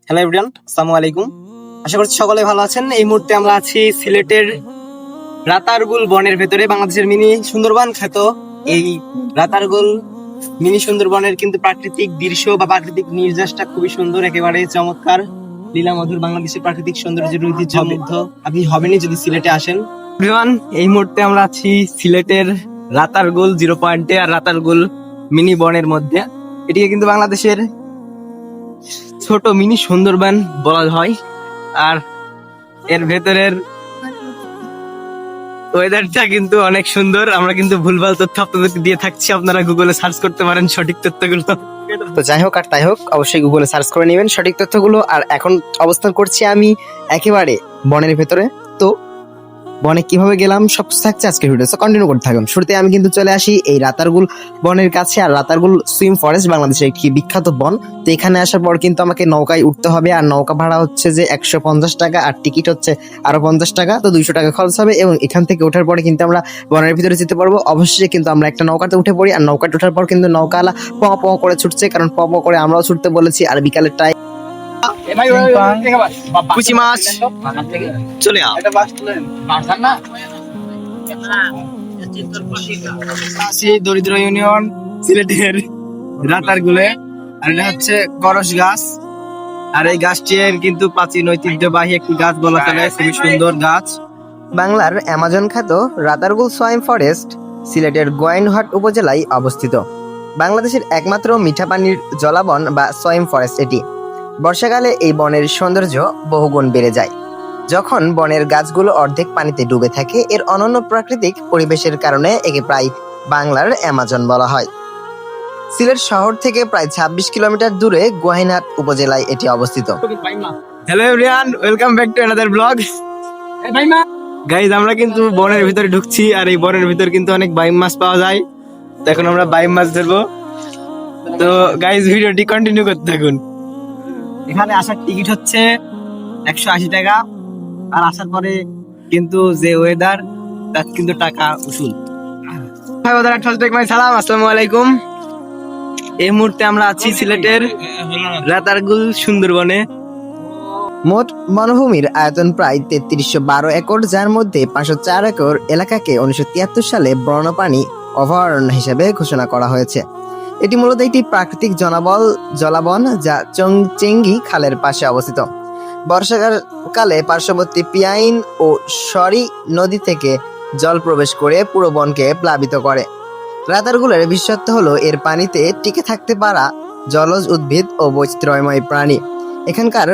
Hello everyone, আসসালামু আলাইকুম। আশা করছি সকলে ভালো আছেন। এই মুহূর্তে আমরা আছি সিলেটের রাতারগুল বনের ভেতরে, বাংলাদেশের মিনি সুন্দরবন খ্যাত এই রাতারগুল মিনি সুন্দরবনের কিন্তু প্রাকৃতিক দৃশ্য বা প্রাকৃতিক নির্যাসটা খুবই সুন্দর, একেবারে চমৎকার, লীলামধুর। বাংলাদেশের প্রাকৃতিক সৌন্দর্যের ঐতিহ্যমুগ্ধ আপনি হবেনই যদি সিলেটে আসেন। এভরিওয়ান, এই মুহূর্তে আমরা আছি সিলেটের রাতারগুল 0 পয়েন্টে, আর রাতারগুল মিনি বনের মধ্যে। এটিকে কিন্তু বাংলাদেশের ছোট মিনি সুন্দরবন বলা হয়। আর এর ভেতরের ওয়েদারটা কিন্তু অনেক সুন্দর। আমরা কিন্তু ভুলভাল তথ্য আপনাদেরকে দিয়ে থাকছি, আপনারা গুগলে সার্চ করতে পারেন সঠিক তথ্যগুলো। তো যাই হোক আর তাই হোক, অবশ্যই গুগলে সার্চ করে নেবেন সঠিক তথ্যগুলো। আর এখন অবস্থান করছি আমি একেবারে বনের ভেতরে। তো বনে কিভাবে গেলাম সব থাকছে আজকের ভিডিও, কন্টিনিউ করতে থাকুন। শুরুতে আমি কিন্তু চলে আসি এই রাতারগুল বনের কাছে। আর রাতারগুল সুইম ফরেস্ট বাংলাদেশের একটি বিখ্যাত বন। তো এখানে আসার পর কিন্তু আমাকে নৌকায় উঠতে হবে, আর নৌকা ভাড়া হচ্ছে যে 150 টাকা, আর টিকিট হচ্ছে আরো 50 টাকা, তো 200 টাকা খরচ হবে। এবং এখান থেকে ওঠার পরে কিন্তু আমরা বনের ভিতরে যেতে পারবো। অবশ্যই কিন্তু আমরা একটা নৌকাতে উঠে পড়ি, আর নৌকাতে ওঠার পর কিন্তু নৌকাওয়ালা প প করে ছুটছে, কারণ প প করে আমরাও ছুটতে বলেছি। আর বিকালের টাইম কুচি মাছ চলে দরিদ্র ইউনিয়ন সিলেটের রাতারগুলে। আর এটা হচ্ছে করস গাছ, আর এই গাছটির কিন্তু প্রাচীন ঐতিহ্যবাহী একটি গাছ বলা চলে, খুবই সুন্দর গাছ। বাংলার অ্যামাজন খ্যাত রাতারগুল সোয়াইম ফরেস্ট সিলেটের গোয়াইনহাট উপজেলায় অবস্থিত। বাংলাদেশের একমাত্র মিঠা পানির জলাবন বা সোয়াইম ফরেস্ট এটি। বর্ষাকালে এই বনের সৌন্দর্য বহুগুণ বেড়ে যায়, যখন বনের গাছগুলো অর্ধেক পানিতে ডুবে থাকে। এর অনন্য প্রাকৃতিক পরিবেশের কারণে একে প্রায় বাংলার অ্যামাজন বলা হয়। সিলেট শহর থেকে প্রায় 26 কিলোমিটার দূরে গোয়াইনহাট উপজেলায় এটি অবস্থিত। Hello everyone, welcome back to another blog. Guys, আমরা কিন্তু বনের ভিতরে ঢুকছি, আর এই বনের ভিতরে কিন্তু অনেক বাইম মাছ পাওয়া যায়। তো এখন আমরা বাইম মাছ ধরবো। তো গাইজ, ভিডিওটি কন্টিনিউ করতে থাকুন। এখানে আসার টিকিট হচ্ছে 180 টাকা, আর আসার পরে কিন্তু যে ওয়েদার তার কিন্তু টাকা উসুল। সালাম, আসসালামু আলাইকুম। এই মুহূর্তে আমরা আছি সিলেটের রাতারগুল সুন্দরবনে। মোট বনভূমির আয়তন প্রায় 3312 একর, যার মধ্যে 504 একর এলাকাকে 1973 সালে বন্যপ্রাণী অভয়ারণ্য হিসেবে ঘোষণা করা হয়েছে। এটি মূলত একটি প্রাকৃতিক জলাবন যা চেঙ্গি খালের পাশে অবস্থিত। বর্ষাকালে পার্শ্ববর্তী পিয়াইন ও সরি নদী থেকে জল প্রবেশ করে পুরো বনকে প্লাবিত করে। রাতারগুলের বিশেষত্ব হলো এর পানিতে টিকে থাকতে পারা জলজ উদ্ভিদ ও বৈচিত্র্যময় প্রাণী। এখানকার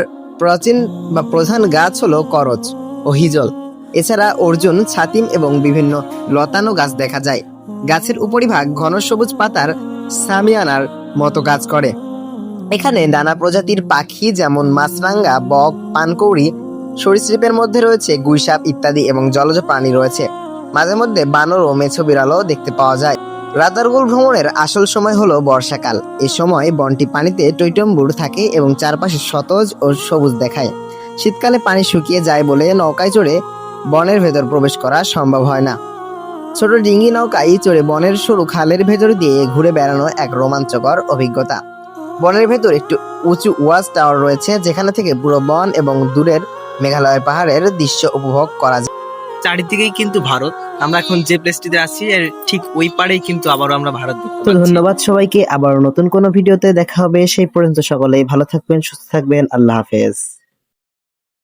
প্রধান গাছ হলো করচ ও হিজল। এছাড়া অর্জুন, ছাতিম এবং বিভিন্ন লতানো গাছ দেখা যায়। গাছের উপরিভাগ ঘন সবুজ পাতার সামিয়ানার মতো কাজ করে। এখানে নানা প্রজাতির পাখি যেমন মাছরাঙা, বক, পানকৌড়ি, সরীসৃপের মধ্যে রয়েছে গুইসাপ ইত্যাদি, এবং জলজ প্রাণী রয়েছে। মাঝে মধ্যে বানর ও মেছো বিড়ালও দেখতে পাওয়া যায়। রাতারগুল ভ্রমণের আসল সময় হলো বর্ষাকাল। এই সময় বনটি পানিতে টইটম্বুর থাকে এবং চারপাশে সতেজ ও সবুজ দেখায়। শীতকালে পানি শুকিয়ে যায় বলে নৌকায় চড়ে বনের ভেতর প্রবেশ করা সম্ভব হয় না। ছোট ডিঙ্গি নৌকায় চড়ে বনের সরু খালের ভেতর দিয়ে ঘুরে বেড়ানো এক রোমাঞ্চকর অভিজ্ঞতা। বনের ভেতর একটি উঁচু ওয়াচ টাওয়ার রয়েছে, যেখানে থেকে পুরো বন এবং দূরের মেঘালয় পাহাড়ের দৃশ্য উপভোগ করা যায়। চারিদিকেই কিন্তু ভারত। আমরা এখন যে প্লেসটিতে আছি এর ঠিক ওই পারেই কিন্তু আবারও আমরা ভারত দেখতে পাচ্ছি। তো ধন্যবাদ সবাইকে, আবার নতুন কোনো ভিডিওতে দেখা হবে। সেই পর্যন্ত সকলেই ভালো থাকবেন, সুস্থ থাকবেন। আল্লাহ হাফেজ।